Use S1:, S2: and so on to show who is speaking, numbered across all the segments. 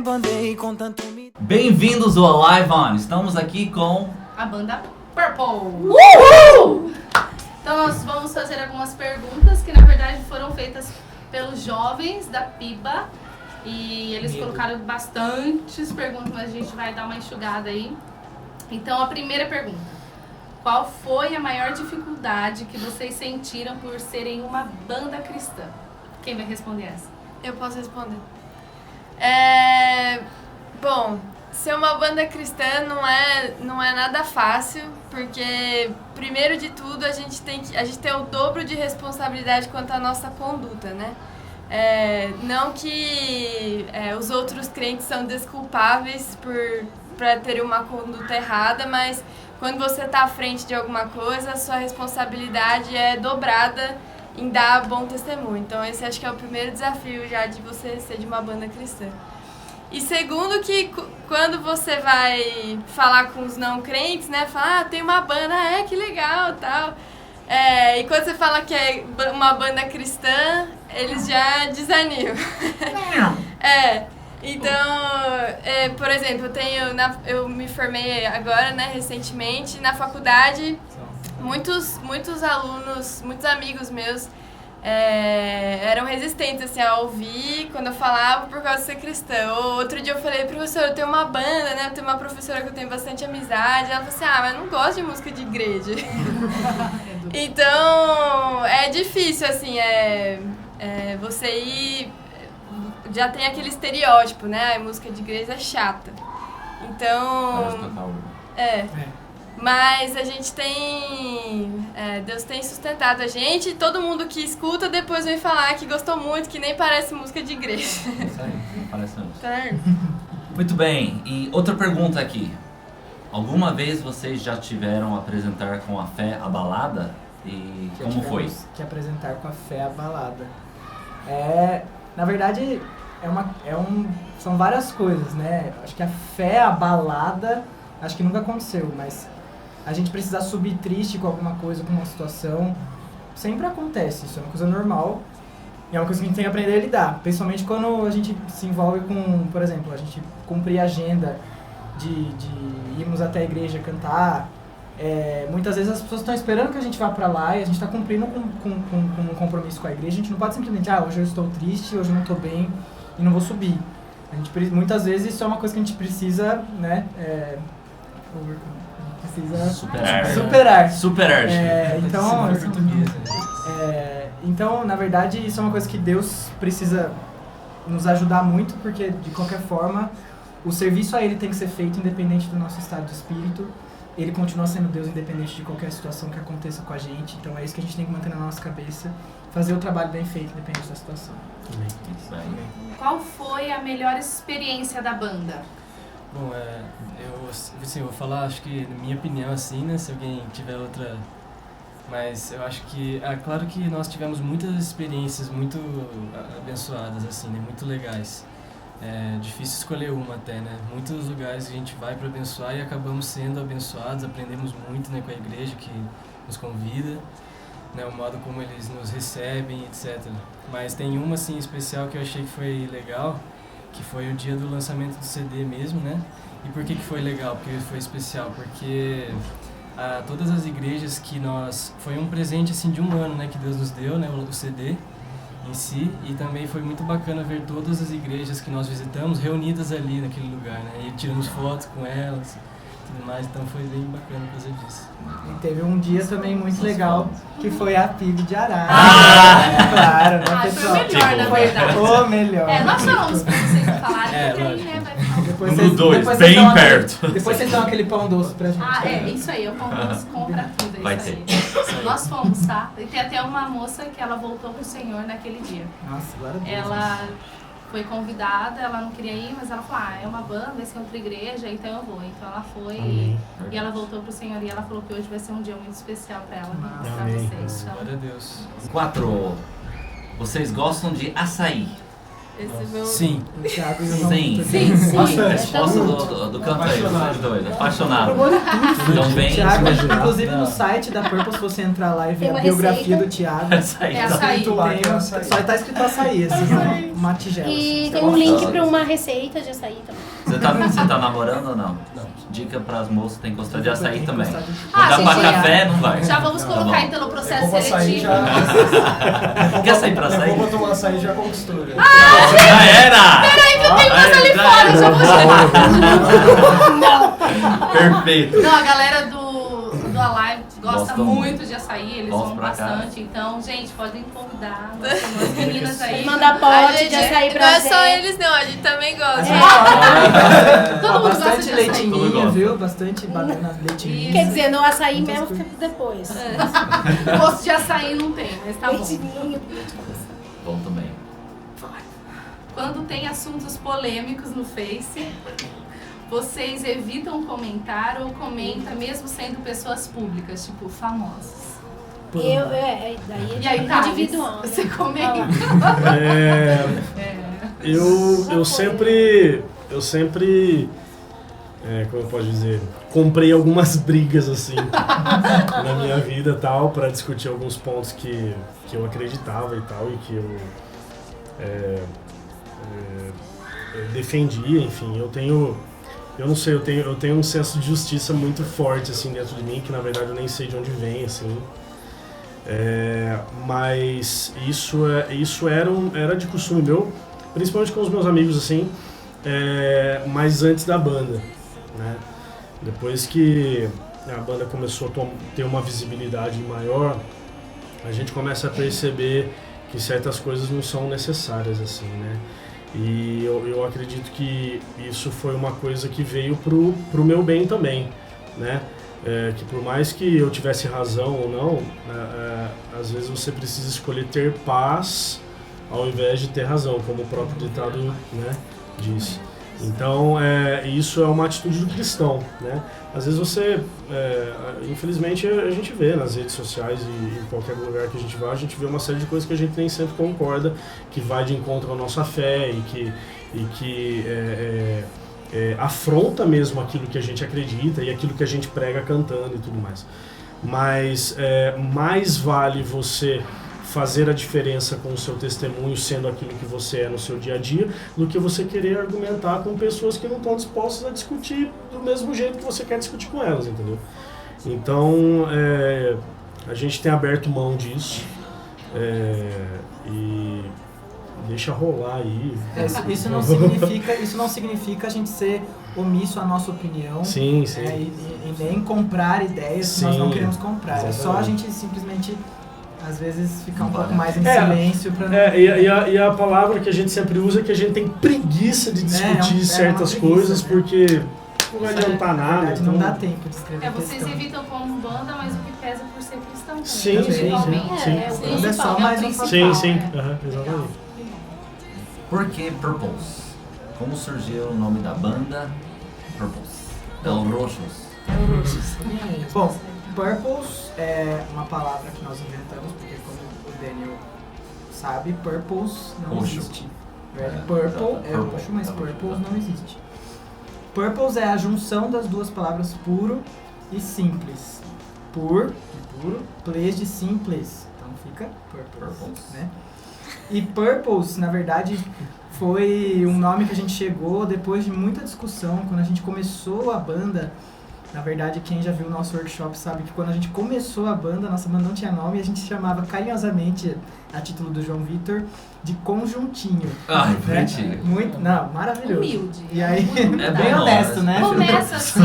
S1: tempo andei com tanto me...
S2: Bem-vindos ao Live On. Estamos aqui com
S3: a banda Purple.
S2: Uhul!
S3: Então nós vamos fazer algumas perguntas que na verdade foram feitas pelos jovens da PIBA e eles colocaram bastantes perguntas, mas a gente vai dar uma enxugada aí. Então a primeira pergunta: qual foi a maior dificuldade que vocês sentiram por serem uma banda cristã? Quem vai responder essa?
S4: Eu posso responder. Bom, ser uma banda cristã não é nada fácil, porque primeiro de tudo a gente tem o dobro de responsabilidade quanto à nossa conduta, né? Não que os outros crentes são desculpáveis para ter uma conduta errada, mas quando você está à frente de alguma coisa, a sua responsabilidade é dobrada em dar bom testemunho. Então esse acho que é o primeiro desafio já de você ser de uma banda cristã. E segundo que quando você vai falar com os não crentes, né, fala, tem uma banda, que legal, tal. E quando você fala que é uma banda cristã, eles já desanimam. Então, por exemplo, eu me formei agora, né, recentemente, na faculdade, muitos alunos, muitos amigos meus eram resistentes assim, a ouvir quando eu falava por causa de ser cristã. Outro dia eu falei, professor, eu tenho uma banda, né, eu tenho uma professora que eu tenho bastante amizade. Ela falou assim, mas eu não gosto de música de igreja. Então, é difícil, assim, você ir... Já tem aquele estereótipo, né? A música de igreja é chata. Então... Mas a gente tem... Deus tem sustentado a gente. E todo mundo que escuta depois vem falar que gostou muito, que nem parece música de igreja.
S2: Isso aí, não parece não.
S4: Tá.
S2: Muito bem. E outra pergunta aqui. Alguma vez vocês já tiveram a apresentar com a fé abalada? E
S5: Já
S2: como foi?
S5: Que apresentar com a fé abalada. Na verdade, são várias coisas, né? Acho que a fé abalada, acho que nunca aconteceu, mas a gente precisar subir triste com alguma coisa, com uma situação, sempre acontece, isso é uma coisa normal e é uma coisa que a gente tem que aprender a lidar, principalmente quando a gente se envolve com, por exemplo, a gente cumprir a agenda de irmos até a igreja cantar. Muitas vezes as pessoas estão esperando que a gente vá pra lá e a gente está cumprindo com um compromisso com a igreja. A gente não pode simplesmente, hoje eu estou triste, hoje eu não estou bem e não vou subir. Muitas vezes isso é uma coisa que a gente precisa, né, superar. Então, na verdade, isso é uma coisa que Deus precisa nos ajudar muito, porque de qualquer forma o serviço a Ele tem que ser feito independente do nosso estado de espírito. Ele continua sendo Deus independente de qualquer situação que aconteça com a gente. Então é isso que a gente tem que manter na nossa cabeça. Fazer o trabalho bem feito, independente da situação.
S2: Isso aí.
S3: Qual foi a melhor experiência da banda?
S6: Bom, eu vou falar, acho que na minha opinião, assim, né, se alguém tiver outra... Mas eu acho que, claro que nós tivemos muitas experiências muito abençoadas, assim, né, muito legais. É difícil escolher uma até, né? Muitos lugares que a gente vai para abençoar e acabamos sendo abençoados, aprendemos muito, né, com a igreja que nos convida, né, o modo como eles nos recebem, etc. Mas tem uma, assim, especial que eu achei que foi legal, que foi o dia do lançamento do CD mesmo, né? E por que foi legal? Porque foi especial, porque todas as igrejas que foi um presente, assim, de um ano, né, que Deus nos deu, né, o CD em si, e também foi muito bacana ver todas as igrejas que nós visitamos reunidas ali naquele lugar, né, e tiramos fotos com elas e tudo mais, então foi bem bacana por causa disso.
S5: E teve um dia também muito legal, que foi a PIB de Arara. Claro, né, pessoal?
S3: Foi o melhor, na verdade.
S5: O melhor.
S3: Nós falamos pra vocês não falarem, porque aí, né, vai ficar...
S2: Número 2, bem perto.
S5: Depois vocês dão aquele pão doce pra gente.
S3: Isso aí, o pão doce compra tudo,
S2: Vai
S3: isso
S2: ter.
S3: aí. Nós fomos, tá? E tem até uma moça que ela voltou pro Senhor naquele dia.
S5: Nossa, glória a Deus.
S3: Ela foi convidada, ela não queria ir, mas ela falou, é uma banda, vai ser outra igreja, então eu vou. Então ela foi e ela voltou pro Senhor e ela falou que hoje vai ser um dia muito especial pra ela, pra vocês. Então...
S6: Glória a Deus.
S2: 4. Vocês gostam de açaí?
S4: Esse meu...
S6: Sim.
S5: O Thiago e o João
S2: Sim.
S5: Vitor.
S3: Sim.
S2: Resposta do canto aí,
S6: Apaixonado.
S2: doido. Apaixonado.
S5: Tudo.
S2: Então vem
S5: Thiago,
S2: imaginar.
S5: inclusive no site da Purple, se você entrar lá e ver
S1: Tem
S5: a
S1: uma
S5: biografia
S1: receita.
S5: do Thiago,
S2: Essa aí.
S3: É açaí.
S5: só tá escrito açaí, assim, uma tigela.
S1: E
S5: assim.
S1: tem um link pra uma receita de açaí também.
S2: Você tá namorando ou não?
S6: Não.
S2: Dica pras moças, tem que gostar de açaí
S5: Tem que
S2: também.
S5: gostar de-
S2: Não dá pra
S3: gente,
S2: café, não vai.
S3: Já vamos
S2: Tá
S3: colocar
S2: bom.
S3: então no
S6: É
S3: processo
S6: como açaí
S3: seletivo.
S6: já...
S2: Quer sair pra açaí?
S6: É como tomar açaí já conquistou. Já.
S2: Já era!
S3: Peraí que eu tenho mais ali
S2: já
S3: fora,
S2: era.
S3: eu já vou chamar.
S2: Perfeito.
S3: Não, a galera do Alive gosta
S2: Gostam
S3: muito de açaí, eles
S2: Vamos
S3: vão
S2: pra cá.
S3: bastante. Então, gente, podem convidar as meninas aí.
S1: Mandar
S4: A
S1: pote
S4: gente,
S1: de açaí
S4: não
S1: pra
S4: é só eles não, a gente também gosta.
S3: Todo mundo gosta
S5: Bastante
S3: de açaí.
S2: Todo
S5: leitinho,
S2: gosta.
S5: viu? Bastante banana, leitinho.
S1: Quer dizer, no açaí
S5: Muitas
S1: mesmo
S5: coisas.
S1: fica depois.
S3: Gosto de açaí não tem, mas tá bom.
S1: Leitinho.
S2: Bom também.
S3: Quando tem assuntos polêmicos no Face, vocês evitam comentar ou comenta mesmo sendo pessoas públicas, tipo famosos.
S1: Daí
S3: E aí,
S1: tá
S3: Thales,
S1: individual. Né?
S3: você comenta?
S7: Eu sempre, como eu posso dizer, comprei algumas brigas assim na minha vida tal para discutir alguns pontos que eu acreditava e tal e que eu defendia, enfim. Eu não sei, eu tenho um senso de justiça muito forte assim dentro de mim que na verdade eu nem sei de onde vem assim. Mas isso era de costume meu, principalmente com os meus amigos assim, mas antes da banda, né? Depois que a banda começou a ter uma visibilidade maior, a gente começa a perceber que certas coisas não são necessárias assim, né? E eu acredito que isso foi uma coisa que veio pro meu bem também, né? Que por mais que eu tivesse razão ou não, às vezes você precisa escolher ter paz ao invés de ter razão, como o próprio ditado, né, diz. Então, isso é uma atitude do cristão, né? Às vezes você, infelizmente, a gente vê nas redes sociais e em qualquer lugar que a gente vá, a gente vê uma série de coisas que a gente nem sempre concorda, que vai de encontro à nossa fé e que afronta mesmo aquilo que a gente acredita e aquilo que a gente prega cantando e tudo mais. Mas mais vale você fazer a diferença com o seu testemunho sendo aquilo que você é no seu dia a dia, do que você querer argumentar com pessoas que não estão dispostas a discutir do mesmo jeito que você quer discutir com elas, entendeu? Então, a gente tem aberto mão disso e deixa rolar aí.
S5: Isso não significa a gente ser omisso à nossa opinião.
S7: Sim, sim.
S5: E nem comprar ideias que nós não queremos comprar.
S7: Exatamente.
S5: É só a gente simplesmente, às vezes, ficar um pouco mais em silêncio pra não...
S7: E a palavra que a gente sempre usa é que a gente tem preguiça de discutir certas
S5: uma preguiça,
S7: coisas,
S5: né?
S7: porque não vai adiantar
S5: Na
S7: nada.
S5: verdade,
S7: Então...
S5: não dá tempo de escrever
S3: Vocês
S5: questão.
S3: evitam como banda, mas o que pesa por ser cristão também.
S7: Sim,
S3: principalmente.
S7: sim.
S1: É o
S5: Quando é só
S1: principal.
S5: mais um
S3: principal.
S7: Sim, sim.
S3: É.
S7: Aham, exatamente.
S2: Por que Purples? Como surgiu o nome da banda Purples? Então, Roxos.
S5: Bom, Purples é uma palavra que nós inventamos, porque como o Daniel sabe, Purples não
S2: Roxo.
S5: existe. Purple é roxo, mas Purples não existe. Purples é a junção das duas palavras puro e simples. Pur, de puro, ples de simples. Então fica Purples, né? E Purples, na verdade, foi um nome que a gente chegou depois de muita discussão. Quando a gente começou a banda, na verdade, quem já viu o nosso workshop sabe que quando a gente começou a banda, nossa banda não tinha nome, e a gente chamava carinhosamente, a título do João Vitor, de Conjuntinho.
S2: Ai,
S5: né?
S2: mentira.
S5: Muito, não, maravilhoso.
S3: Humilde.
S5: E aí,
S2: É
S5: bem
S2: bom,
S5: honesto, né?
S3: Começa assim,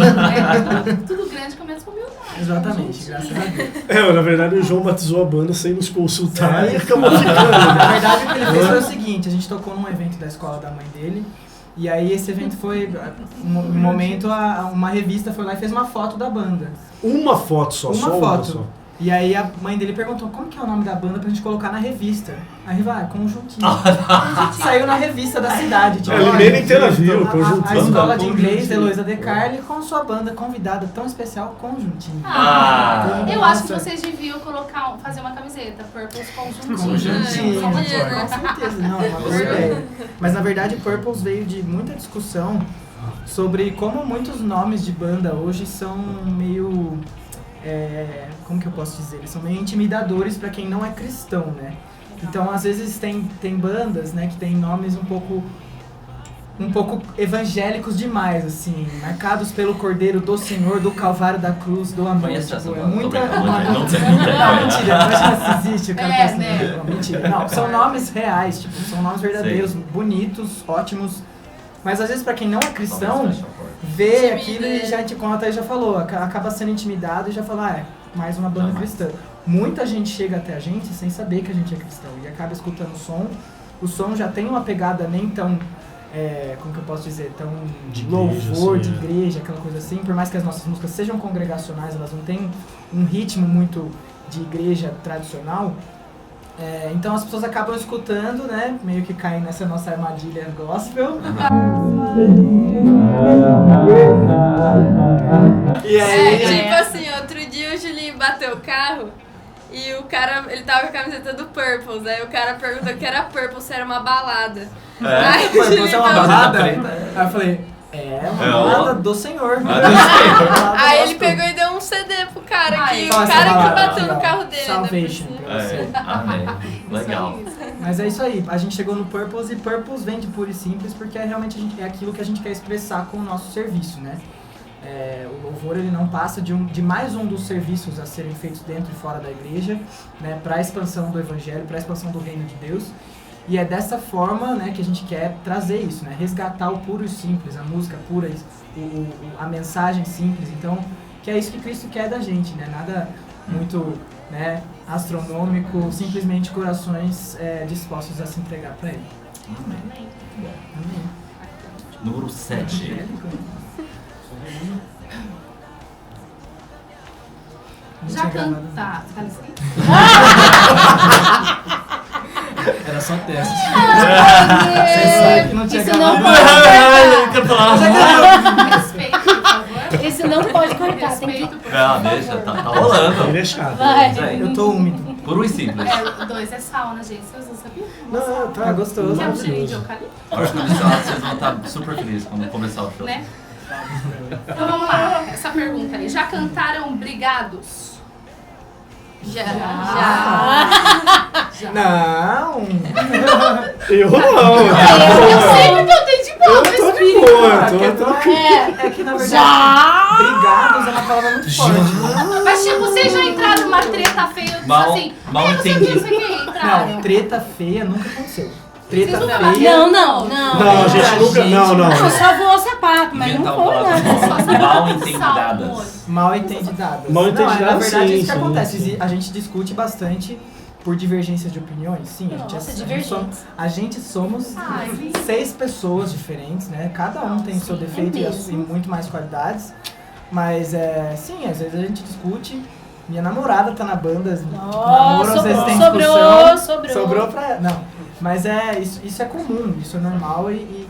S3: tudo grande começa com humildade.
S5: Exatamente, graças a Deus.
S7: Na verdade, o João batizou a banda sem nos consultar e acabou
S5: Na
S7: ficando.
S5: verdade, o que ele fez foi o seguinte, a gente tocou num evento da escola da mãe dele, e aí esse evento foi, um momento, uma revista foi lá e fez uma foto da banda.
S7: Uma foto só,
S5: Uma
S7: só
S5: foto.
S7: uma só.
S5: E aí a mãe dele perguntou como que é o nome da banda pra gente colocar na revista. Aí vai, Conjuntinho. Saiu na revista da cidade. Tipo,
S7: A Limeira inteira viu,
S5: a
S7: Conjuntinho.
S5: escola de inglês,
S2: Conjuntinho.
S5: Heloísa De Carli, com sua banda convidada tão especial, Conjuntinho.
S3: Eu acho que
S5: Nossa.
S3: vocês deviam fazer uma camiseta, Purples Conjuntinho.
S5: Conjuntinho,
S3: Só uma
S4: Conjuntinho.
S3: dica.
S5: com certeza. Não, é uma boa ideia. Mas na verdade, Purples veio de muita discussão sobre como muitos nomes de banda hoje são meio... como que eu posso dizer? Eles são meio intimidadores pra quem não é cristão, né? Então, às vezes, tem bandas, né, que tem nomes um pouco evangélicos demais, assim, marcados pelo Cordeiro do Senhor, do Calvário da Cruz, do amor.
S2: Conheço essa
S5: Tipo, é
S2: banda,
S5: muita...
S2: tô brincando, não
S5: Não,
S2: tem.
S5: mentira, imagina se existe o cara
S3: É,
S5: pensando,
S3: né?
S5: não, mentira. Não, são nomes reais, tipo, são nomes verdadeiros, bonitos, ótimos. Mas às vezes pra quem não é cristão, vê aquilo e já, como a Thaís já falou, acaba sendo intimidado e já fala, mais uma banda cristã. Muita gente chega até a gente sem saber que a gente é cristão e acaba escutando o som. O som já tem uma pegada nem tão, como que eu posso dizer, tão
S7: De
S5: louvor,
S7: igreja,
S5: de
S7: assim,
S5: igreja, aquela coisa assim. Por mais que as nossas músicas sejam congregacionais, elas não têm um ritmo muito de igreja tradicional. Então as pessoas acabam escutando, né, meio que caem nessa nossa armadilha gospel. E aí...
S4: Tipo assim, outro dia o Julinho bateu o carro e o cara, ele tava com a camiseta do Purples, aí o cara perguntou que era Purple, se era uma balada. Aí o
S5: Pô,
S4: Julinho
S5: você é uma
S4: falou-
S5: balada? Aí eu falei, uma balada do Senhor.
S4: Aí ele pegou e deu um CD pro cara,
S3: Ai,
S4: que
S5: qual
S4: o
S5: essa
S4: cara que
S5: balada?
S4: bateu no carro dele.
S5: Salvation.
S4: Né,
S5: pra você.
S2: Amém. Legal.
S5: Mas é isso aí, a gente chegou no Purples e Purples vem de puro e simples porque realmente é aquilo que a gente quer expressar com o nosso serviço, né? O louvor ele não passa de mais um dos serviços a serem feitos dentro e fora da igreja, né, para a expansão do evangelho, para a expansão do reino de Deus. E é dessa forma, né, que a gente quer trazer isso, né, resgatar o puro e simples, a música pura, a mensagem simples. Então, que é isso que Cristo quer da gente, né? Nada muito, né, astronômico, simplesmente corações dispostos a se entregar para Ele.
S2: Amém.
S5: Amém.
S2: Número 7.
S3: Já cantar.
S6: Era só teste.
S5: Você sabe que não tinha
S1: Isso não
S5: gravado.
S3: Respeito, por favor.
S1: Esse não pode cortar, tem que...
S3: Respeito, por
S2: Não,
S3: favor.
S2: deixa, tá rolando.
S7: Ele é chato.
S1: Vai.
S2: Isso aí.
S5: Eu tô úmido.
S2: Puro e simples.
S3: 2 é sauna, gente. Vocês não sabiam?
S7: Não,
S5: Tá gostoso.
S3: Que é um cheirinho de
S7: maravilhoso.
S3: eucalipto,
S2: Ar-condicionado, vocês vão estar super felizes quando começar o show.
S3: né? Então vamos lá, essa pergunta aí. Já cantaram Brigados?
S4: Já.
S5: Não!
S7: Eu não.
S3: Eu sei porque eu tenho de boa,
S7: Eu
S3: mas
S7: tô de boa, tô
S5: É que na verdade, brigados é uma palavra muito forte.
S3: Mas tipo, vocês já entraram numa treta feia,
S2: Mal-
S3: assim,
S2: mal
S3: não sei o
S2: entendi.
S3: que, não sei o que, entraram.
S5: Não, treta feia nunca aconteceu. Treta
S3: Vocês não
S5: feia.
S1: Não.
S7: Não, a gente nunca. Não,
S1: Não,
S7: não.
S1: só voou o sapato, mas
S2: Inventar
S1: não
S2: uma
S1: foi
S2: palavra
S1: nada.
S2: nova. Mal entendidadas.
S5: Mal entendidadas.
S7: Mal
S5: Não,
S7: entendidadas,
S5: na verdade,
S7: sim,
S5: isso que
S7: sim,
S5: acontece.
S7: sim.
S5: A gente discute bastante por divergências de opiniões. Sim,
S1: Nossa,
S5: a
S1: divergentes.
S5: gente somos
S3: Ai,
S5: 6 pessoas diferentes, né? Cada um tem seu
S1: Sim,
S5: defeito
S1: é
S5: e
S1: mesmo.
S5: muito mais qualidades. Mas, sim, às vezes a gente discute. Minha namorada tá na banda. namoro, às vezes tem discussão. Sobrou pra ela. Não, mas isso é comum, isso é normal e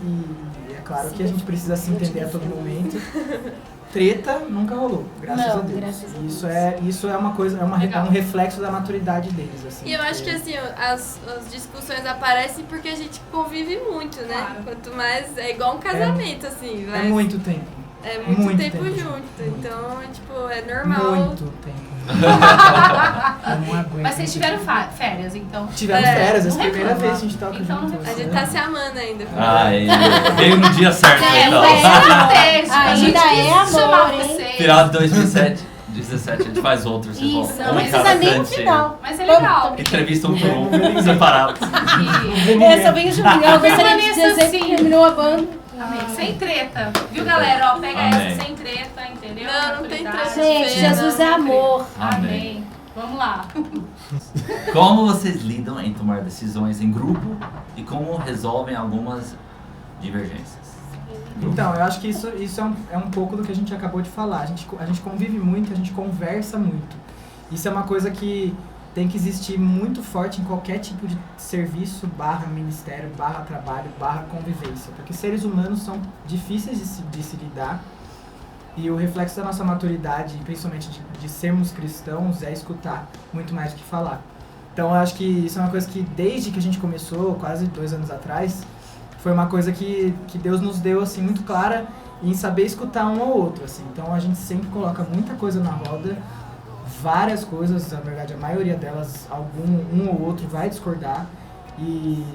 S5: é claro que a gente precisa se entender a todo momento. Treta nunca rolou, graças
S1: Não,
S5: a Deus.
S1: graças a Deus.
S5: Isso é uma coisa, é um reflexo da maturidade deles, assim.
S4: E eu acho que assim, as discussões aparecem porque a gente convive muito, né?
S3: Claro.
S4: quanto mais, é igual um casamento, assim.
S5: É
S4: vai-
S5: muito tempo.
S4: É muito,
S5: muito
S4: tempo,
S5: tempo
S4: junto.
S5: junto.
S4: Então, tipo, é normal.
S5: Muito tempo. Eu não aguento.
S3: Mas vocês tiveram férias, então.
S5: Tivemos
S4: É,
S5: férias,
S3: não
S5: essa primeira
S3: reclama.
S5: vez que a gente toca
S3: Então não
S5: junto.
S4: A gente
S5: né?
S4: tá se amando ainda.
S2: Veio no dia certo, então.
S3: Estratégico. A gente
S1: Ainda
S3: quis
S1: é amor,
S3: chamar
S1: hein?
S3: vocês.
S2: Final de 2017, a gente faz outro. Vocês vão
S1: Isso,
S2: um
S1: não
S2: em
S1: precisa
S2: cada
S1: nem no
S2: cantinho.
S1: final.
S3: Mas é legal.
S2: Entrevista um por um, separados.
S1: Essa vem o Julinho. Eu gostaria de
S3: Permaneça
S1: dizer
S3: assim.
S1: que terminou a banda.
S3: Amém. Sem treta. Viu, galera? Ó, pega
S2: Amém.
S3: essa sem treta, entendeu?
S4: Não tem
S3: Maturidade.
S4: treta.
S1: Gente, Jesus é amor.
S3: Amém. Vamos lá.
S2: Como vocês lidam em tomar decisões em grupo e como resolvem algumas divergências?
S5: Então, eu acho que isso é um pouco do que a gente acabou de falar. A gente convive muito, a gente conversa muito. Isso é uma coisa que tem que existir muito forte em qualquer tipo de serviço, /ministério, /trabalho, /convivência. Porque seres humanos são difíceis de se lidar. E o reflexo da nossa maturidade, principalmente de sermos cristãos, é escutar muito mais do que falar. Então eu acho que isso é uma coisa que desde que a gente começou, quase 2 anos atrás, foi uma coisa que Deus nos deu assim, muito clara em saber escutar um ao outro. Assim. Então a gente sempre coloca muita coisa na roda, várias coisas, na verdade a maioria delas, um ou outro vai discordar. E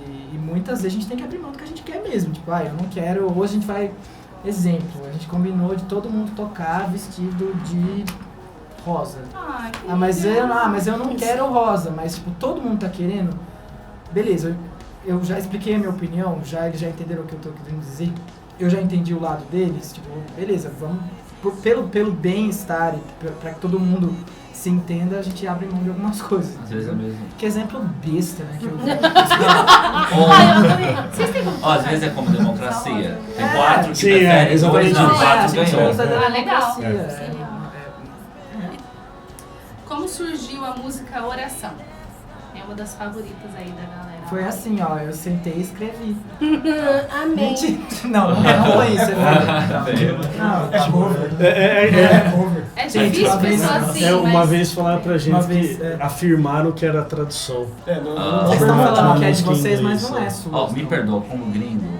S5: muitas vezes a gente tem que abrir mão do que a gente quer mesmo. Tipo, eu não quero, hoje a gente vai... Exemplo, a gente combinou de todo mundo tocar vestido de rosa. Mas eu não quero rosa, mas tipo, todo mundo tá querendo. Beleza, eu já expliquei a minha opinião, eles já entenderam o que eu tô querendo dizer. Eu já entendi o lado deles, tipo, beleza, vamos pelo bem-estar e pra que todo mundo se entenda, a gente abre mão de algumas coisas.
S2: Às vezes é mesmo.
S5: Que exemplo besta, né? Que eu...
S2: Às vezes é como democracia. Tem 4 que
S7: Sim,
S2: preferem,
S7: exatamente.
S2: 2 não, 4
S5: a gente
S2: ganhou.
S5: usa da
S3: legal.
S5: democracia,
S3: Como surgiu a música Oração? É uma das favoritas aí da galera.
S5: Foi assim, eu sentei e escrevi.
S1: Amém.
S5: Mentira. Não foi isso. Não, tá cover.
S7: É
S5: cover.
S3: É
S5: Gente,
S3: difícil
S5: uma vez-
S3: pensar assim,
S7: uma
S3: mas...
S7: vez falaram pra gente
S5: Uma vez,
S7: que afirmaram que era tradução.
S5: Vocês estão falando que é de vocês, mas não é sua.
S2: Me perdoa, como gringo,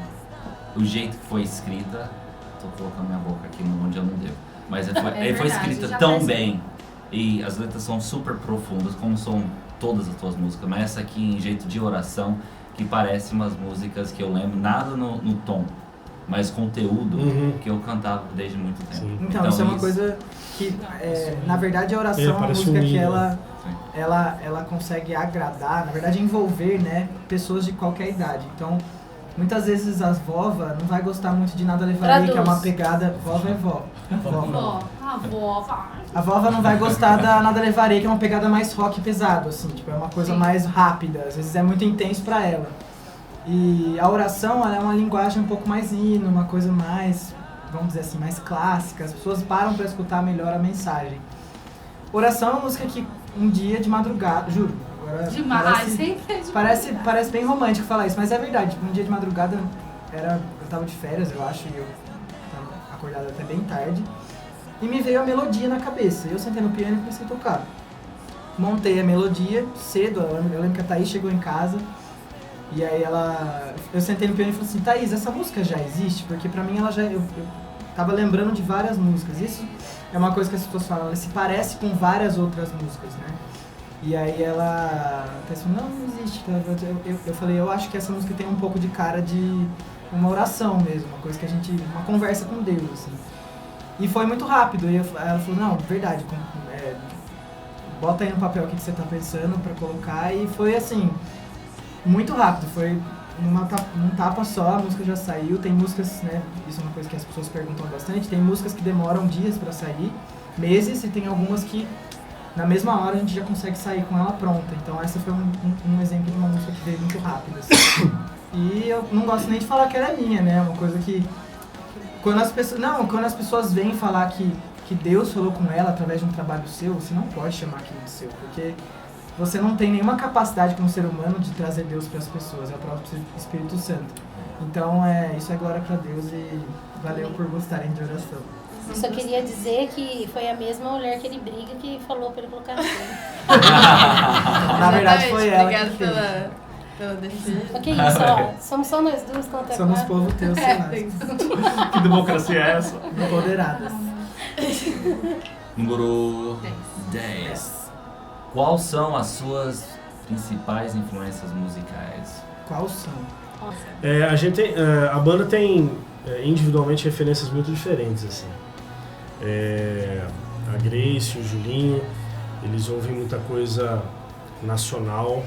S2: o jeito que foi escrita, tô colocando minha boca aqui onde eu não devo, mas foi
S3: verdade,
S2: escrita
S3: já
S2: tão
S3: faz
S2: bem e as letras são super profundas, como são todas as tuas músicas, mas essa aqui em jeito de oração, que parece umas músicas que eu lembro, nada no tom, mas conteúdo que eu cantava desde muito tempo.
S7: Sim.
S5: Então, isso é uma coisa que, na verdade, a oração é uma
S7: parece
S5: música
S7: um
S5: que
S7: hino.
S5: ela consegue agradar, na verdade, envolver, né, pessoas de qualquer idade. Então, muitas vezes as vovas não vai gostar muito de Nada Levarei, que é uma pegada... Vova é vó. A vova não vai gostar da Nada Levarei, que é uma pegada mais rock pesado, assim, tipo, é uma coisa mais rápida, às vezes é muito intenso pra ela. E a oração, ela é uma linguagem um pouco mais hino, uma coisa mais, vamos dizer assim, mais clássica, as pessoas param pra escutar melhor a mensagem. Oração é uma música que um dia de madrugada, juro, agora
S3: Demais, sempre é demais.
S5: parece bem romântico falar isso, mas é verdade, tipo, um dia de madrugada, eu tava de férias, eu acho, e eu tava acordado até bem tarde, e me veio a melodia na cabeça. Eu sentei no piano e comecei a tocar. Montei a melodia cedo, eu lembro que a Thaís chegou em casa, e aí eu sentei no piano e falei assim, Thaís, essa música já existe? Porque pra mim eu tava lembrando de várias músicas. Isso é uma coisa que as pessoas falam, ela se parece com várias outras músicas, né? E aí ela pensou, não existe. Eu falei, eu acho que essa música tem um pouco de cara de uma oração mesmo, uma coisa que uma conversa com Deus, assim. E foi muito rápido, e ela falou, não, verdade, bota aí no papel o que você tá pensando pra colocar, e foi assim, muito rápido, foi num tapa só, a música já saiu. Tem músicas, né, isso é uma coisa que as pessoas perguntam bastante, tem músicas que demoram dias pra sair, meses, e tem algumas que na mesma hora a gente já consegue sair com ela pronta. Então essa foi um exemplo de uma música que veio muito rápido, assim. E eu não gosto nem de falar que ela é minha, né, é uma coisa que quando as pessoas vêm falar que Deus falou com ela através de um trabalho seu, você não pode chamar aquilo de seu, porque você não tem nenhuma capacidade como ser humano de trazer Deus para as pessoas, é o próprio Espírito Santo. Então, isso é glória para Deus, e valeu por gostarem de oração.
S1: Eu só queria dizer que foi a mesma mulher que ele briga que falou pra ele colocar no filme.
S5: Na verdade, foi ela
S4: Obrigada
S5: que fez.
S4: pela defesa.
S1: O que é isso, ó? Somos só nós duas contra
S5: Somos
S1: 4.
S5: povo teu, Senado.
S8: Que democracia é essa?
S5: Empoderadas.
S2: Número 10. Quais são as suas principais influências musicais?
S5: Quais são?
S7: A banda tem individualmente referências muito diferentes, assim. A Grace, o Julinho, eles ouvem muita coisa nacional,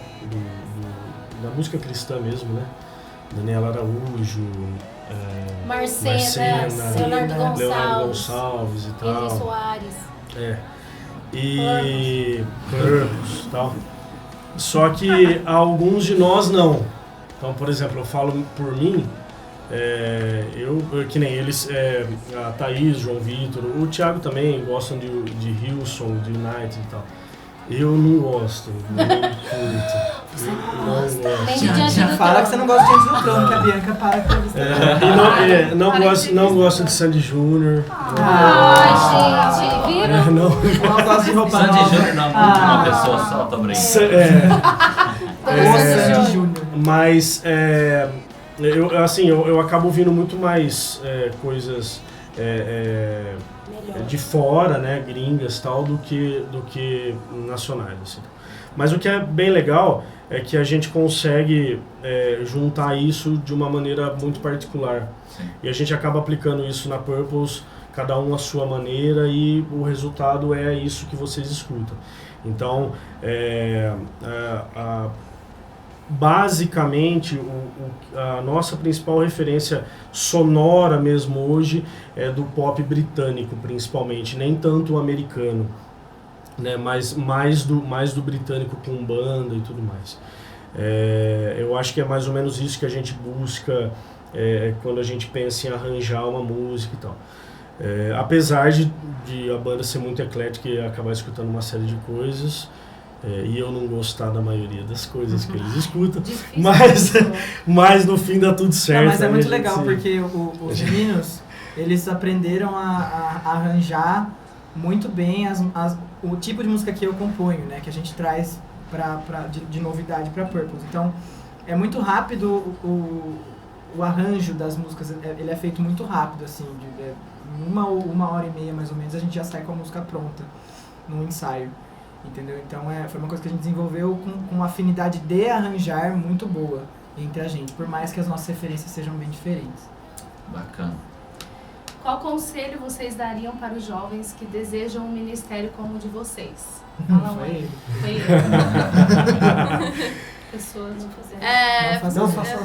S7: da música cristã mesmo, né? Daniela Araújo,
S1: Marcena, Leonardo
S7: Gonçalves e tal.
S1: Henry Soares.
S7: E Curvos e tal. Só que alguns de nós não. Então, por exemplo, eu falo por mim, que nem eles, a Thaís, João Vitor, o Thiago também gostam de Hillsong, de United e tal. Eu não gosto. Não curto. Não gosto.
S1: Nem de Diante do
S5: Fala que você não gosta de Diante do Trono, que a
S1: Ah.
S5: Bianca para com isso.
S7: Não gosto de Sandy Júnior.
S1: Ai, gente, viram?
S7: Não.
S5: Não gosto de roupa
S2: Sandy
S5: nova.
S2: Júnior não, uma pessoa só, tô brincando.
S5: Sandy Júnior.
S7: Mas eu acabo ouvindo muito mais coisas de fora, né, gringas tal, do que nacionais, assim. Mas o que é bem legal é que a gente consegue juntar isso de uma maneira muito particular.
S2: Sim.
S7: E a gente acaba aplicando isso na Purples, cada um à sua maneira, e o resultado é isso que vocês escutam. Então, basicamente, a nossa principal referência sonora mesmo hoje é do pop britânico, principalmente, nem tanto o americano, né? Mas mais do britânico com banda e tudo mais. Eu acho que é mais ou menos isso que a gente busca quando a gente pensa em arranjar uma música e tal. Apesar de a banda ser muito eclética e acabar escutando uma série de coisas, e eu não gostar da maioria das coisas que eles escutam, mas no fim dá tudo certo.
S5: Não, mas é muito
S7: né,
S5: legal, porque os meninos, eles aprenderam a arranjar muito bem o tipo de música que eu componho, né, que a gente traz de novidade para Purples. Então, é muito rápido o arranjo das músicas, ele é feito muito rápido, assim, em uma hora e meia mais ou menos a gente já sai com a música pronta num ensaio, entendeu? Então foi uma coisa que a gente desenvolveu com uma afinidade de arranjar muito boa entre a gente, por mais que as nossas referências sejam bem diferentes.
S2: Bacana.
S3: Qual conselho vocês dariam para os jovens que desejam um ministério como o de vocês? Fala um aí. Foi ele. Pessoas não fazendo.
S5: Não faça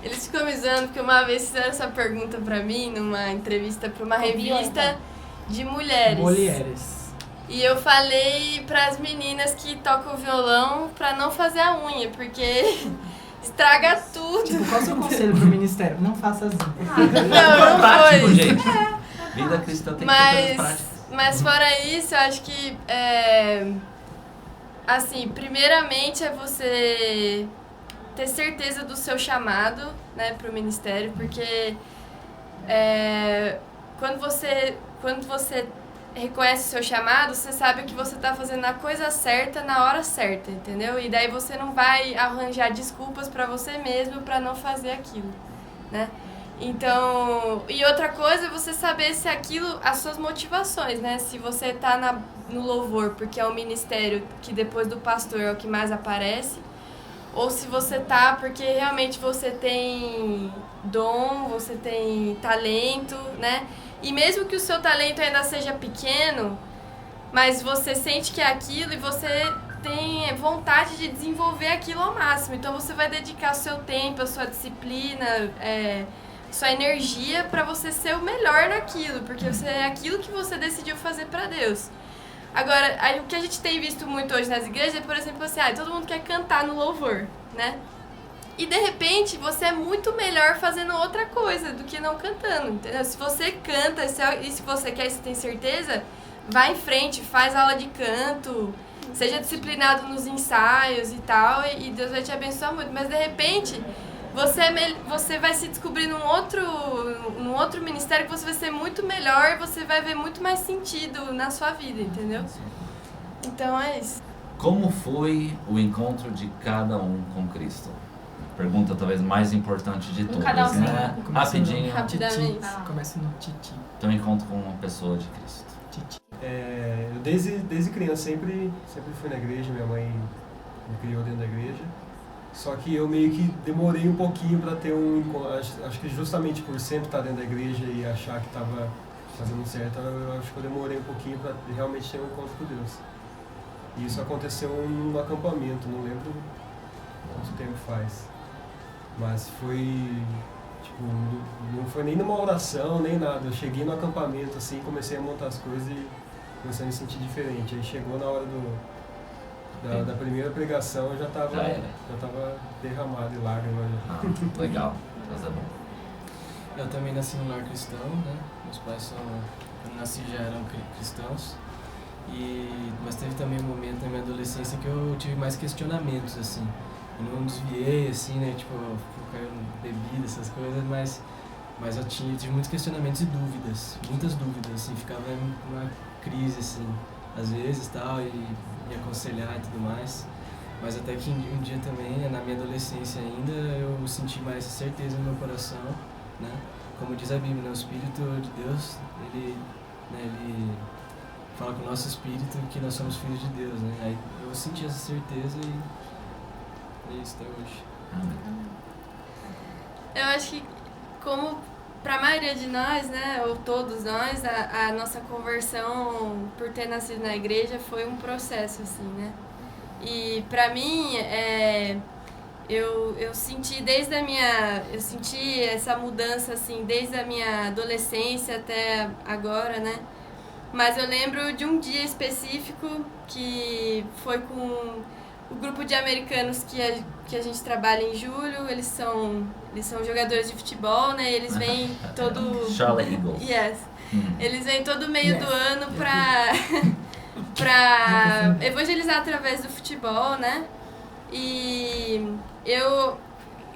S4: Eles ficam me zoando porque uma vez fizeram essa pergunta pra mim numa entrevista pra uma revista de mulheres. E eu falei pras meninas que tocam violão pra não fazer a unha, porque estraga tudo.
S5: Tipo, qual é o seu conselho pro ministério? Não faça assim.
S4: Não
S2: Prático,
S4: foi.
S2: gente. Vida cristã tem que ter coisas práticas.
S4: Mas fora isso, eu acho que assim, primeiramente é você ter certeza do seu chamado, né, pro ministério, porque quando você reconhece o seu chamado, você sabe que você tá fazendo a coisa certa na hora certa, entendeu? E daí você não vai arranjar desculpas pra você mesmo pra não fazer aquilo, né? Então, e outra coisa é você saber se aquilo, as suas motivações, né? Se você tá no louvor porque é o ministério que depois do pastor é o que mais aparece, ou se você tá porque realmente você tem dom, você tem talento, né? E mesmo que o seu talento ainda seja pequeno, mas você sente que é aquilo e você tem vontade de desenvolver aquilo ao máximo. Então você vai dedicar o seu tempo, a sua disciplina, sua energia para você ser o melhor naquilo, porque é aquilo que você decidiu fazer para Deus. Agora, o que a gente tem visto muito hoje nas igrejas é, por exemplo, assim, todo mundo quer cantar no louvor, né? E de repente você é muito melhor fazendo outra coisa do que não cantando, entendeu? Se você canta e se você quer e você tem certeza, vai em frente, faz aula de canto, seja disciplinado nos ensaios e tal, e Deus vai te abençoar muito. Mas de repente você vai se descobrir num outro ministério que você vai ser muito melhor e você vai ver muito mais sentido na sua vida, entendeu? Então é isso.
S2: Como foi o encontro de cada um com Cristo? Pergunta talvez mais importante de todas,
S3: casalzinho.
S2: né? Rapidinho.
S4: Rapidamente.
S5: Começa no Titi.
S2: Teu encontro com uma pessoa de Cristo.
S5: Titi.
S8: Eu desde criança sempre fui na igreja, minha mãe me criou dentro da igreja. Só que eu meio que demorei um pouquinho para ter um encontro. Acho que justamente por sempre estar dentro da igreja e achar que estava fazendo certo, eu acho que eu demorei um pouquinho para realmente ter um encontro com Deus. E isso aconteceu num acampamento, não lembro quanto tempo faz. Mas foi, tipo, não foi nem numa oração, nem nada. Eu cheguei no acampamento, assim, comecei a montar as coisas e comecei a me sentir diferente. Aí chegou na hora da primeira pregação, eu já tava derramado em lágrimas.
S2: Legal. Deus é bom.
S6: Eu também nasci num lar cristão, né? Meus pais quando nasci já eram cristãos. Mas teve também um momento na minha adolescência que eu tive mais questionamentos, assim. Eu não desviei, assim, né, tipo, caiu bebida, essas coisas, mas eu tive muitos questionamentos e dúvidas, muitas dúvidas, assim, ficava em uma crise, assim, às vezes, tal, e me aconselhar e tudo mais. Mas até que um dia também, na minha adolescência ainda, eu senti mais certeza no meu coração, né? Como diz a Bíblia, né? O Espírito de Deus, ele fala com o nosso espírito que nós somos filhos de Deus, né? Aí eu senti essa certeza e é isso até hoje.
S4: Eu acho que, como para a maioria de nós, né, ou todos nós, a nossa conversão por ter nascido na igreja foi um processo, assim, né? E para mim, eu senti eu senti essa mudança, assim, desde a minha adolescência até agora, né? Mas eu lembro de um dia específico que foi com o grupo de americanos que a gente trabalha em julho. Eles são jogadores de futebol, né? Eles vêm todo...
S2: Charlotte Eagles.
S4: Yes. Eles vêm todo meio do ano pra evangelizar através do futebol, né? E eu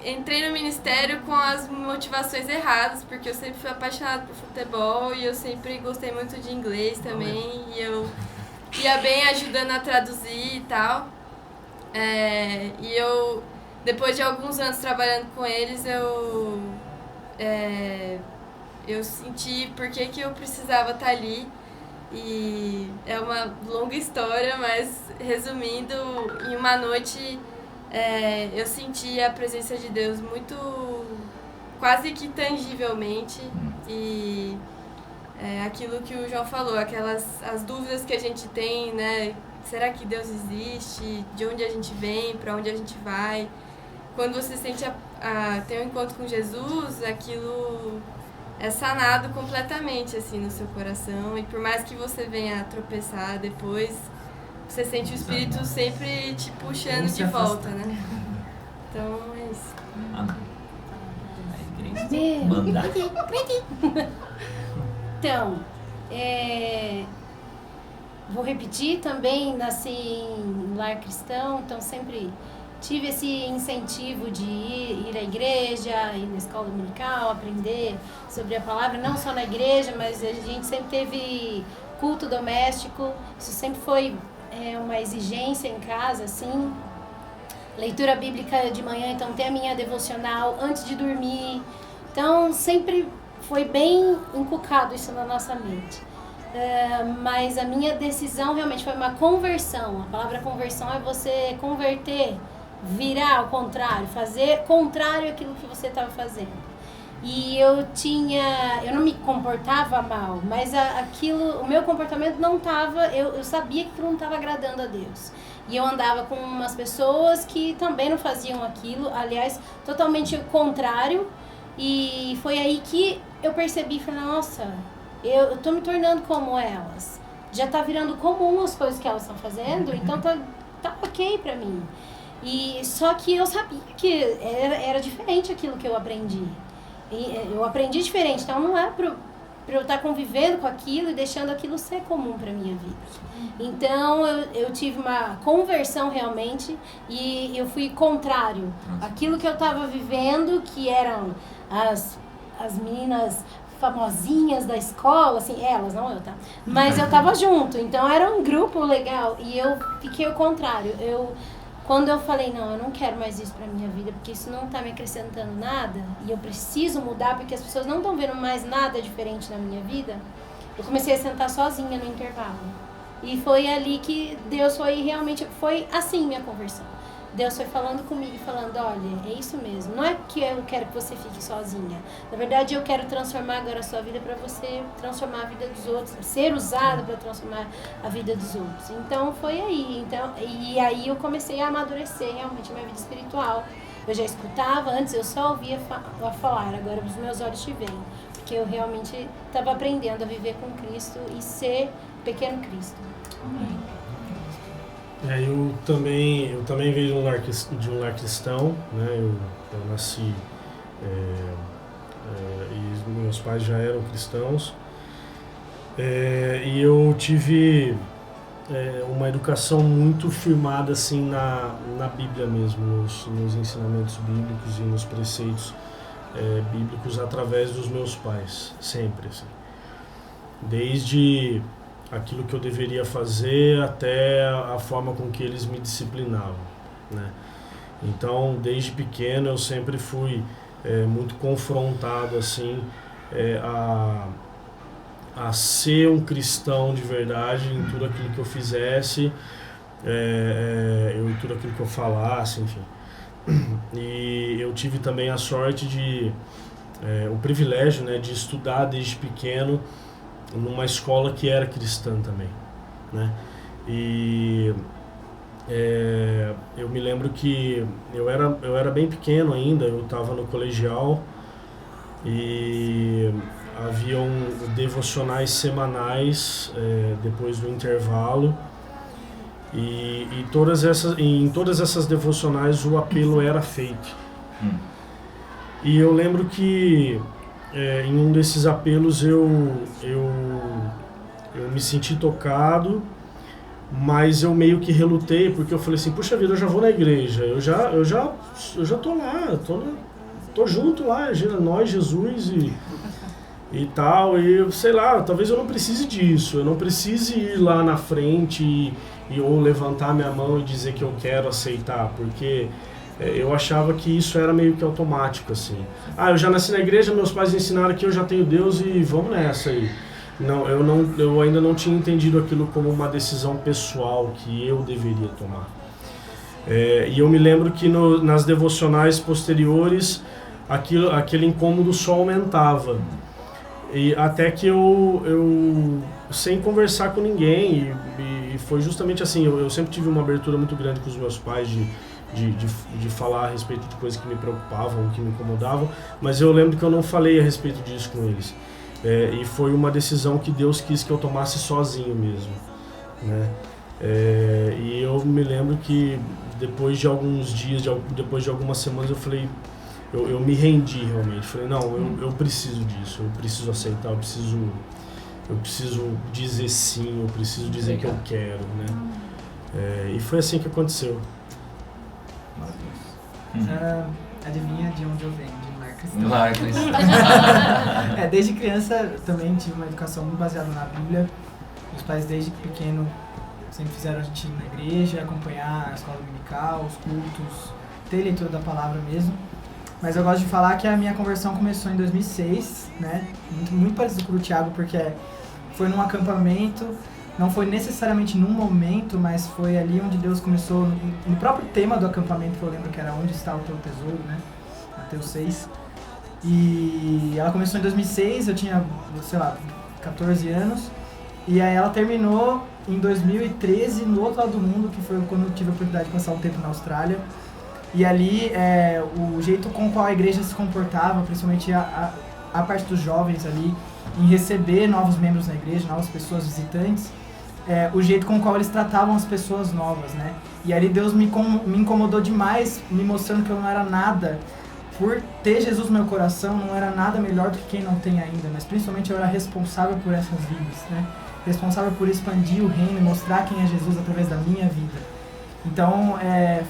S4: entrei no ministério com as motivações erradas, porque eu sempre fui apaixonada por futebol e eu sempre gostei muito de inglês também, e eu ia bem ajudando a traduzir e tal. E eu, depois de alguns anos trabalhando com eles, eu senti por que eu precisava estar ali. E é uma longa história, mas resumindo, em uma noite eu senti a presença de Deus muito, quase que tangivelmente, e aquilo que o João falou, as dúvidas que a gente tem, né? Será que Deus existe? De onde a gente vem? Para onde a gente vai? Quando você sente ter um encontro com Jesus, aquilo é sanado completamente, assim, no seu coração. E por mais que você venha a tropeçar depois, você sente o Espírito sempre te puxando de volta, né? Então, é isso.
S2: Manda.
S1: Então, vou repetir também, nasci em lar cristão, então sempre tive esse incentivo de ir à igreja, ir na escola dominical, aprender sobre a palavra, não só na igreja, mas a gente sempre teve culto doméstico, isso sempre foi uma exigência em casa, assim. Leitura bíblica de manhã, então tem a minha devocional antes de dormir, então sempre foi bem inculcado isso na nossa mente. Mas a minha decisão realmente foi uma conversão. A palavra conversão é você converter, virar ao contrário, fazer contrário àquilo que você estava fazendo. E eu não me comportava mal, mas o meu comportamento não estava, eu sabia que aquilo não estava agradando a Deus. E eu andava com umas pessoas que também não faziam aquilo, aliás, totalmente o contrário. E foi aí que eu percebi, falei, nossa, eu tô me tornando como elas. Já tá virando comum as coisas que elas estão fazendo, então tá ok pra mim. E só que eu sabia que era diferente aquilo que eu aprendi. Eu aprendi diferente, então não é pra eu estar convivendo com aquilo e deixando aquilo ser comum pra minha vida. Então eu tive uma conversão realmente e eu fui contrário. Aquilo que eu tava vivendo, que eram as meninas famosinhas da escola, assim, elas, não eu, tá? Mas eu tava junto, então era um grupo legal e eu fiquei o contrário. Quando eu falei, não, eu não quero mais isso pra minha vida, porque isso não tá me acrescentando nada e eu preciso mudar porque as pessoas não estão vendo mais nada diferente na minha vida, eu comecei a sentar sozinha no intervalo. E foi ali que Deus foi assim minha conversão. Deus foi falando comigo, falando, olha, é isso mesmo. Não é que eu quero que você fique sozinha. Na verdade, eu quero transformar agora a sua vida para você transformar a vida dos outros, ser usado para transformar a vida dos outros. Então, foi aí. E aí eu comecei a amadurecer realmente a minha vida espiritual. Eu já escutava, antes eu só ouvia falar, agora os meus olhos te veem. Porque eu realmente estava aprendendo a viver com Cristo e ser pequeno Cristo.
S7: Eu também vejo de um lar cristão, né? Eu nasci e meus pais já eram cristãos, e eu tive uma educação muito firmada assim na Bíblia mesmo, nos ensinamentos bíblicos e nos preceitos bíblicos através dos meus pais, sempre assim. Desde aquilo que eu deveria fazer até a forma com que eles me disciplinavam, né? Então, desde pequeno eu sempre fui muito confrontado assim a ser um cristão de verdade em tudo aquilo que eu fizesse, em tudo aquilo que eu falasse, enfim. E eu tive também a sorte o privilégio, né, de estudar desde pequeno numa escola que era cristã também, né? E eu me lembro que eu era bem pequeno ainda, eu estava no colegial e haviam devocionais semanais depois do intervalo e em todas essas devocionais o apelo era feito. E eu lembro que em um desses apelos eu me senti tocado, mas eu meio que relutei, porque eu falei assim, puxa vida, eu já vou na igreja, eu já tô lá, tô junto lá, nós, Jesus e tal, e sei lá, talvez eu não precise disso, eu não precise ir lá na frente ou levantar minha mão e dizer que eu quero aceitar, porque eu achava que isso era meio que automático, assim. Eu já nasci na igreja, meus pais ensinaram que eu já tenho Deus e vamos nessa aí. Eu ainda não tinha entendido aquilo como uma decisão pessoal que eu deveria tomar. E eu me lembro que nas devocionais posteriores, aquele incômodo só aumentava. E até que eu sem conversar com ninguém, e foi justamente assim, eu sempre tive uma abertura muito grande com os meus pais de falar a respeito de coisas que me preocupavam, que me incomodavam, mas eu lembro que eu não falei a respeito disso com eles. E foi uma decisão que Deus quis que eu tomasse sozinho mesmo, né? E eu me lembro que depois de alguns dias, depois de algumas semanas, eu falei, eu me rendi realmente. Falei, não, eu preciso disso, eu preciso aceitar, eu preciso dizer sim, eu preciso dizer que eu quero, né? E foi assim que aconteceu.
S5: Adivinha de onde eu venho?
S2: Lar cristão.
S5: Desde criança eu também tive uma educação muito baseada na Bíblia. Meus pais desde pequeno sempre fizeram a gente ir na igreja, acompanhar a escola dominical, os cultos, ter leitura da palavra mesmo. Mas eu gosto de falar que a minha conversão começou em 2006, né? Muito parecido com o Thiago, porque foi num acampamento, não foi necessariamente num momento, mas foi ali onde Deus começou, no próprio tema do acampamento, que eu lembro que era Onde Está o Teu Tesouro, né? Mateus 6. E ela começou em 2006, eu tinha, 14 anos, e aí ela terminou em 2013, no outro lado do mundo, que foi quando eu tive a oportunidade de passar um tempo na Austrália. E ali, o jeito com qual a igreja se comportava, principalmente a parte dos jovens ali, em receber novos membros na igreja, novas pessoas visitantes, o jeito com qual eles tratavam as pessoas novas, né? E ali Deus me incomodou demais, me mostrando que eu não era nada. Por ter Jesus no meu coração, não era nada melhor do que quem não tem ainda, mas principalmente eu era responsável por essas vidas, né? Responsável por expandir o reino e mostrar quem é Jesus através da minha vida. Então,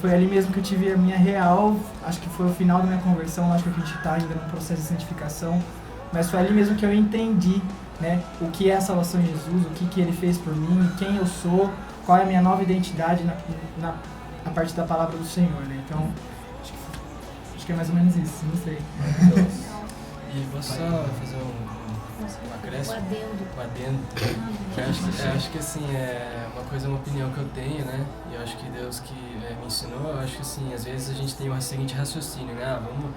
S5: foi ali mesmo que eu tive a minha real, acho que foi o final da minha conversão, acho que a gente está ainda num processo de santificação, mas foi ali mesmo que eu entendi, né, o que é a salvação em Jesus, o que Ele fez por mim, quem eu sou, qual é a minha nova identidade na parte da palavra do Senhor, né? Então, acho que é mais ou menos isso, não sei.
S6: E vou só fazer um acréscimo, um adendo. Eu acho que assim, uma opinião que eu tenho, né? E eu acho que Deus que me ensinou, eu acho que assim, às vezes a gente tem o seguinte raciocínio, né? Vou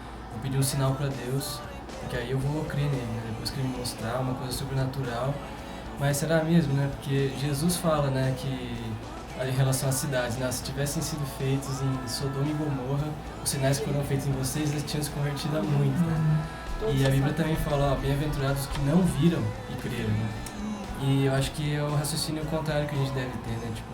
S6: pedir um sinal para Deus, porque aí eu vou crer nele, né? Depois que ele me mostrar uma coisa sobrenatural. Mas será mesmo, né? Porque Jesus fala, né, que em relação às cidades, né? Se tivessem sido feitos em Sodoma e Gomorra, os sinais que foram feitos em vocês, eles tinham se convertido a muito, né? E a Bíblia também fala, bem-aventurados que não viram e creram, né? E eu acho que é o raciocínio contrário que a gente deve ter, né? Tipo,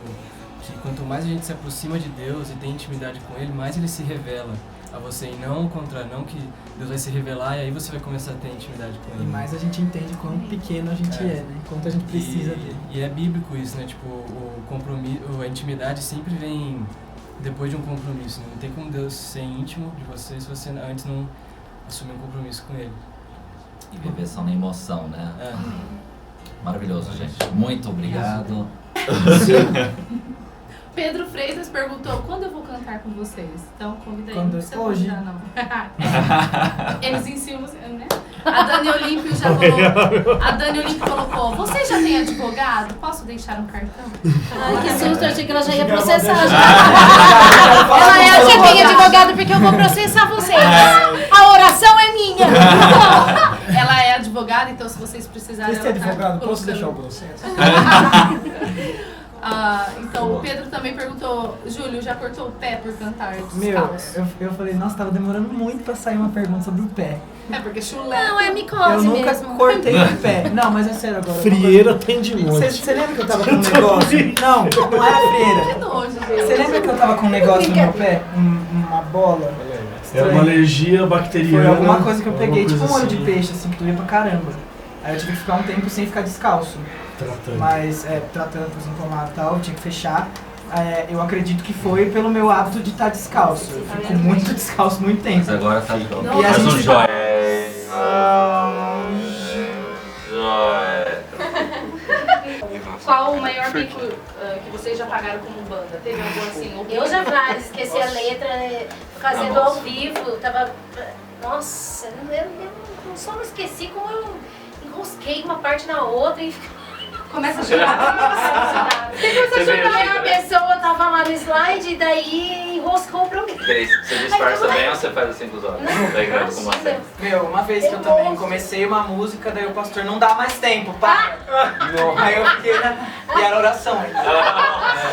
S6: que quanto mais a gente se aproxima de Deus e tem intimidade com Ele, mais Ele se revela a você e não contra, não que Deus vai se revelar e aí você vai começar a ter intimidade com
S5: E
S6: Ele.
S5: mais a gente entende quão pequeno a gente é, né? Quanto a gente precisa dele.
S6: E é bíblico isso, né? Tipo, o compromisso, a intimidade sempre vem depois de um compromisso, né? Não tem como Deus ser íntimo de você se você antes não assumir um compromisso com Ele.
S2: E viver só na emoção, né?
S6: É.
S2: Maravilhoso, gente. Muito obrigado.
S3: Pedro Freitas perguntou quando eu vou cantar com vocês. Então convida aí.
S5: Quando?
S3: Não precisa
S5: Hoje.
S3: convidar, não. Eles ensinam você, né? A Dani Olímpio já colocou. A Dani Olímpio colocou. Você já tem advogado? Posso deixar um cartão?
S1: Ai, que susto, eu achei que ela já ia
S8: Chegava
S1: processar.
S8: a
S1: Ela é, eu já tenho advogado porque eu vou processar vocês. A oração é minha.
S3: Ela é advogada, então se vocês precisarem.
S8: Esse é
S3: ela tá
S8: advogado, posso
S3: colocando.
S8: deixar o processo?
S3: Então o Pedro também perguntou, Júlio, já cortou o pé por cantar
S5: Meu,
S3: descalço?
S5: eu falei, nossa, tava demorando muito pra sair uma pergunta sobre o pé.
S3: É porque chulé.
S1: Não, é
S5: Eu
S1: micose
S5: nunca
S1: mesmo.
S5: cortei o pé. Não, mas é sério agora.
S7: Frieira tem de monte.
S5: Você lembra que eu tava com um negócio? Não era frieira.
S3: Que nojo,
S5: Você
S3: gente.
S5: lembra que eu tava com um negócio no meu pé? Uma bola?
S7: É uma alergia bacteriana.
S5: Foi alguma coisa que eu
S7: alguma
S5: peguei,
S7: coisa
S5: tipo um olho de
S7: assim,
S5: peixe, assim, que doía pra caramba. Aí eu tive que ficar um tempo sem ficar descalço.
S7: Tratando.
S5: Mas, tratando, por exemplo, e tal, eu tinha que fechar. Eu acredito que foi pelo meu hábito de estar descalço. Eu fico muito descalço muito tempo.
S2: Mas agora tá de volta.
S5: E a
S2: Faz um
S5: gente
S2: joia.
S3: Qual o maior mico que vocês já pagaram como banda? Teve algum assim?
S1: Eu já vários, esqueci a letra, fazendo ao vivo, tava... Nossa, eu não só não esqueci, como eu enrosquei uma parte na outra e...
S3: Começa a chorar.
S1: Aí a pessoa tava lá no slide e daí enroscou pra mim.
S2: Você disfarça bem ou você faz assim com os olhos? Daí grava com uma cena.
S5: Meu, uma vez que eu também comecei uma música, daí o pastor não dá mais tempo, para! Aí eu fiquei e era oração.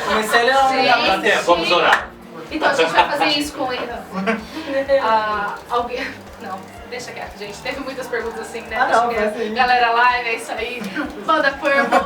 S5: Comecei a ler, não dá
S2: Dá tempo, vamos orar.
S3: Então a gente vai fazer isso com ele. Alguém... Não, deixa quieto, gente. Teve muitas perguntas assim, né?
S5: Ah, não,
S3: Deixa quieto.
S5: vai sim.
S3: Galera live, é isso aí. Banda Purple.